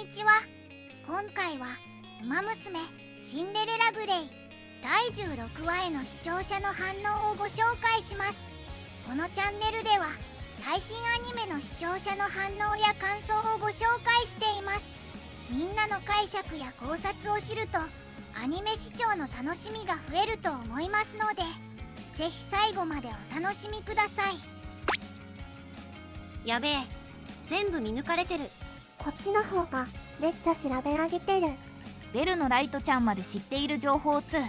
にちは。今回はウマ娘シンデレラグレイ第16話への視聴者の反応をご紹介します。このチャンネルでは最新アニメの視聴者の反応や感想をご紹介しています。みんなの解釈や考察を知るとアニメ視聴の楽しみが増えると思いますので、ぜひ最後までお楽しみください。やべえ、全部見抜かれてる。こっちの方がめっちゃ調べ上げてる。ベルのライトちゃんまで知っている情報2。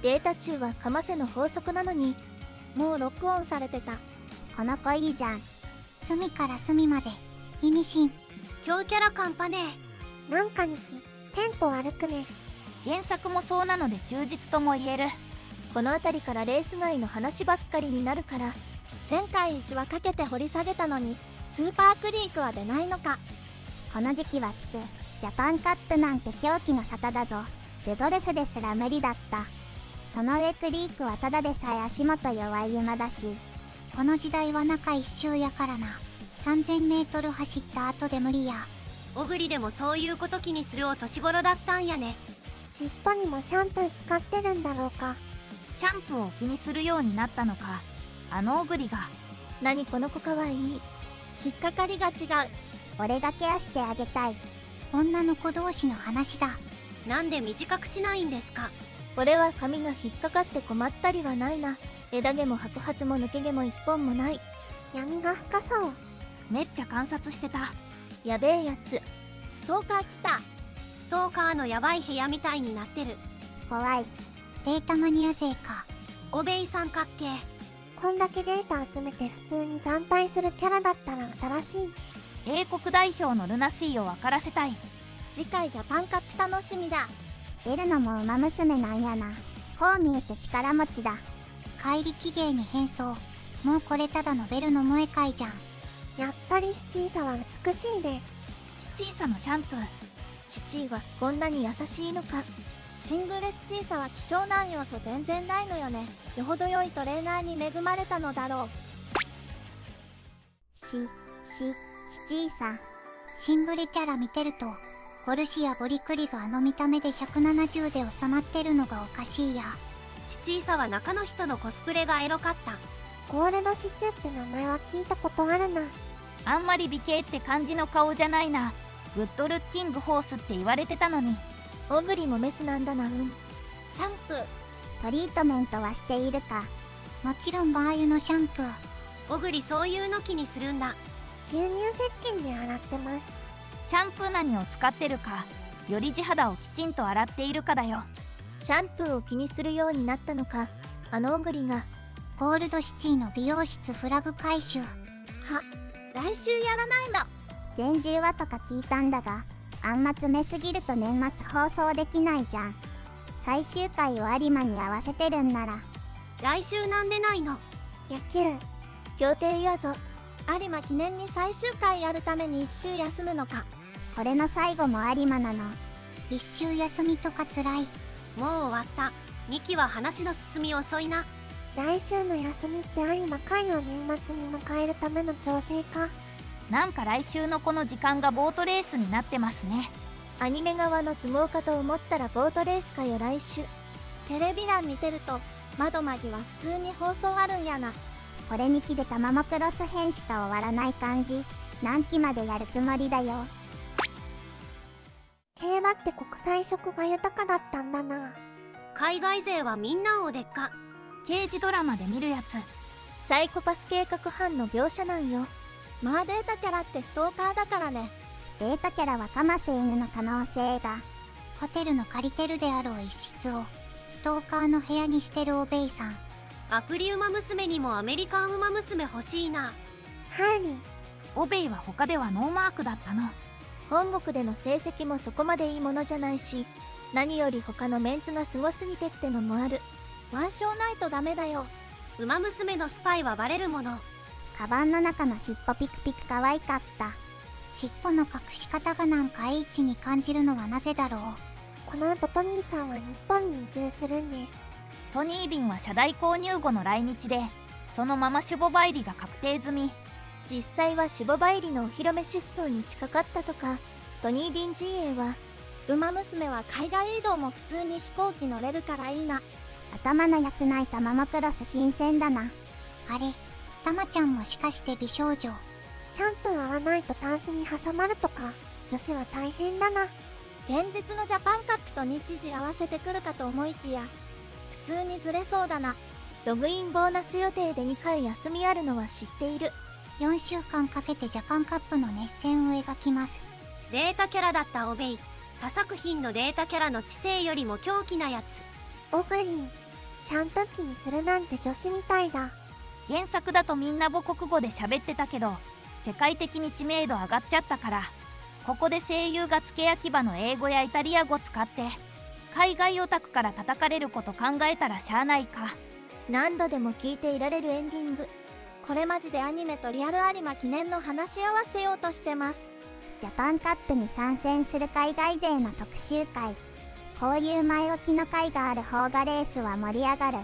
データ中はカマセの法則なのにもうロックオンされてた。この子いいじゃん。隅から隅まで意味深。強キャラカンパネなんかにきテンポ悪くね。原作もそうなので忠実とも言える。この辺りからレース外の話ばっかりになるから、前回1話かけて掘り下げたのにスーパークリークは出ないのか。この時期は来てジャパンカップなんて狂気の沙汰だぞ。ルドルフですら無理だった。その上クリークはただでさえ足元弱い馬だし、この時代は中一周やからな。3000m走った後で無理や。小栗でもそういうこと気にするお年頃だったんやね。尻尾にもシャンプー使ってるんだろうか。シャンプーを気にするようになったのか。あのオグリが。何この子かわいい。引っかかりが違う。俺がケアしてあげたい。女の子同士の話だ。なんで短くしないんですか。俺は髪が引っかかって困ったりはないな。枝毛も白髪も抜け毛も一本もない。闇が深そう。めっちゃ観察してた。やべえやつ。ストーカー来た。ストーカーのヤバい部屋みたいになってる。怖い。データマニア勢か。おべい三角形。こんだけデータ集めて普通に惨敗するキャラだったら新しい。英国代表のルナシーを分からせたい。次回ジャパンカップ楽しみだ。出るのも馬娘なんやな。こう見えて力持ちだ。怪力芸に変装。もうこれただのベルの萌え会じゃん。やっぱりシチーサは美しいね。シチーサのシャンプー。シチーはこんなに優しいのか。シングレスチーサは希少難要素全然ないのよね。よほど良いトレーナーに恵まれたのだろう。シチーサ。シングルキャラ見てるとゴルシやボリクリがあの見た目で170で収まってるのがおかしいや。チチーサは中の人のコスプレがエロかった。ゴールドシチューって名前は聞いたことあるな。あんまり美形って感じの顔じゃないな。グッドルッキングホースって言われてたのに。オグリもメスなんだな。シャンプー。トリートメントはしているか。もちろんバー油のシャンプー。小栗そういうの気にするんだ。牛乳石鹸で洗ってます。シャンプー何を使ってるか、より地肌をきちんと洗っているかだよ。シャンプーを気にするようになったのか。あのオグリが。ゴールドシティの美容室フラグ回収。来週やらないの。全10話とか聞いたんだが、あんま詰めすぎると年末放送できないじゃん。最終回を有馬に合わせてるんなら。来週なんでないの。野球。協定やぞ。有馬記念に最終回やるために1週休むのか。これの最後も有馬なの。一週休みとかつらい。もう終わった。2期は話の進み遅いな。来週の休みって有馬回を年末に迎えるための調整か。なんか来週のこの時間がボートレースになってますね。アニメ側の都合かと思ったらボートレースかよ来週。テレビ欄見てると窓マギは普通に放送あるんやな。これ2期でタマモクロス編しか終わらない感じ。何期までやるつもりだよ。競馬って国際色が豊かだったんだな。海外勢はみんなおでっか。刑事ドラマで見るやつ。サイコパス計画班の描写なんよ。まあデータキャラってストーカーだからね。データキャラはカマセ犬の可能性が。ホテルの借りてるであろう一室をストーカーの部屋にしてるおべいさん。アプリウマ娘にもアメリカンウマ娘欲しいな。ハーリー。オベイは他ではノーマークだったの。本国での成績もそこまでいいものじゃないし、何より他のメンツがすごすぎてってのもある。腕章ないとダメだよ。ウマ娘のスパイはバレるもの。カバンの中の尻尾ピクピク可愛かった。尻尾の隠し方がなんか H に感じるのはなぜだろう。この後トニーさんは日本に移住するんです。トニー便は社代購入後の来日で、そのまま守護倍利が確定済み。実際は守護倍利のお披露目出走に近かったとか。トニービン陣営はウマ娘は海外移動も普通に飛行機乗れるからいいな。頭のやつないたままクロス新鮮だな。あれ、たまちゃんもしかして美少女？シャンプー合わないとタンスに挟まるとか、女子は大変だな。現実のジャパンカップと日時合わせてくるかと思いきや、普通にずれそうだな。ログインボーナス予定で2回休みあるのは知っている。4週間かけてジャパンカップの熱戦を描きます。データキャラだったオベイ、他作品のデータキャラの知性よりも狂気なやつ。オグリン、シャンプー機にするなんて女子みたいだ。原作だとみんな母国語で喋ってたけど、世界的に知名度上がっちゃったから、ここで声優が付け焼き場の英語やイタリア語使って海外オタクから叩かれること考えたらしゃあないか。何度でも聞いていられるエンディング。これマジでアニメとリアル有馬記念の話し合わせようとしてます。ジャパンカップに参戦する海外勢の特集会。こういう前置きの回がある方がレースは盛り上がる。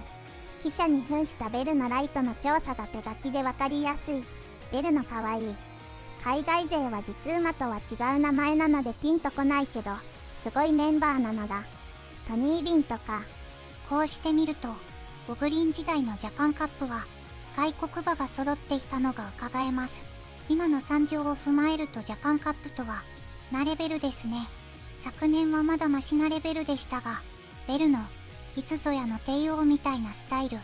記者に扮したベルのライトの調査が手書きでわかりやすい。ベルの可愛い。海外勢は実馬とは違う名前なのでピンとこないけど、すごいメンバーなのだ。トニー・ビンとか。こうしてみると、ゴブリン時代のジャパンカップは外国馬が揃っていたのが伺えます。今の惨状を踏まえるとジャパンカップとはなレベルですね。昨年はまだマシなレベルでしたが、ベルのいつぞやの帝王みたいなスタイル、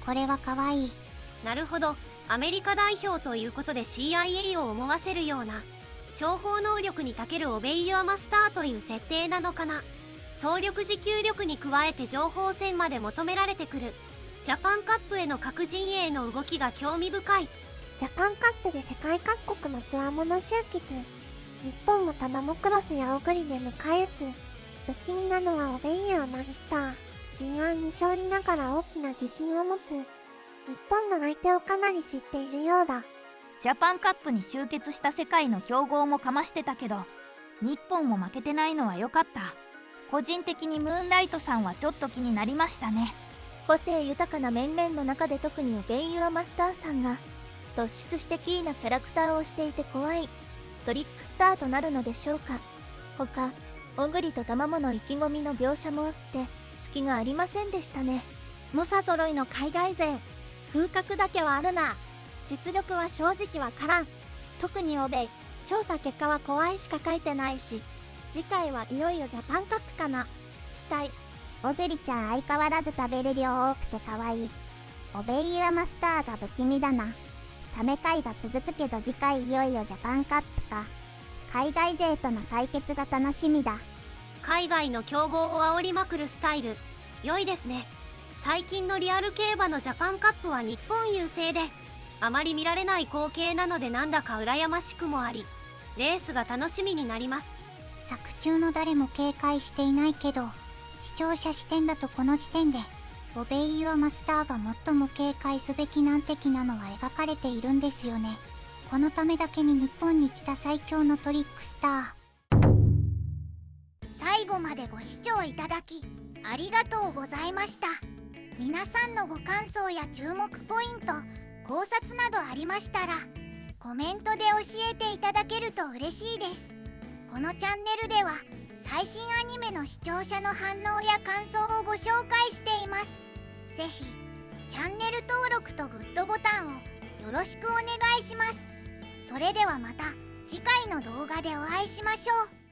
これは可愛い。なるほど、アメリカ代表ということで CIA を思わせるような諜報能力に長けるオベイユアマスターという設定なのかな。総力持久力に加えて情報戦まで求められてくるジャパンカップへの各陣営の動きが興味深い。ジャパンカップで世界各国のつわもの集結。日本もタマモクロスやオグリで迎え撃つ。不気味なのはオベイユアマイスター。G1 に勝利ながら大きな自信を持つ。日本の相手をかなり知っているようだ。ジャパンカップに集結した世界の強豪もかましてたけど、日本も負けてないのは良かった。個人的にムーンライトさんはちょっと気になりましたね。個性豊かな面々の中で特にオベイユアマスターさんが突出してキーなキャラクターをしていて怖いトリックスターとなるのでしょうか。他、オグリとタマモの意気込みの描写もあって隙がありませんでしたね。猛者揃いの海外勢、風格だけはあるな。実力は正直わからん。特にオベイ、調査結果は怖いしか書いてないし、次回はいよいよジャパンカップかな。期待。オグリちゃん相変わらず食べる量多くて可愛い。オベイユアマスターが不気味だな。ため回が続くけど次回いよいよジャパンカップか。海外勢との対決が楽しみだ。海外の強豪を煽りまくるスタイル、良いですね。最近のリアル競馬のジャパンカップは日本優勢で、あまり見られない光景なのでなんだか羨ましくもあり、レースが楽しみになります。作中の誰も警戒していないけど、視聴者視点だとこの時点でオベイユアマスターが最も警戒すべき難敵なのは描かれているんですよね。このためだけに日本に来た最強のトリックスター。最後までご視聴いただきありがとうございました。皆さんのご感想や注目ポイント、考察などありましたらコメントで教えていただけると嬉しいです。このチャンネルでは最新アニメの視聴者の反応や感想をご紹介しています。ぜひチャンネル登録とグッドボタンをよろしくお願いします。それではまた次回の動画でお会いしましょう。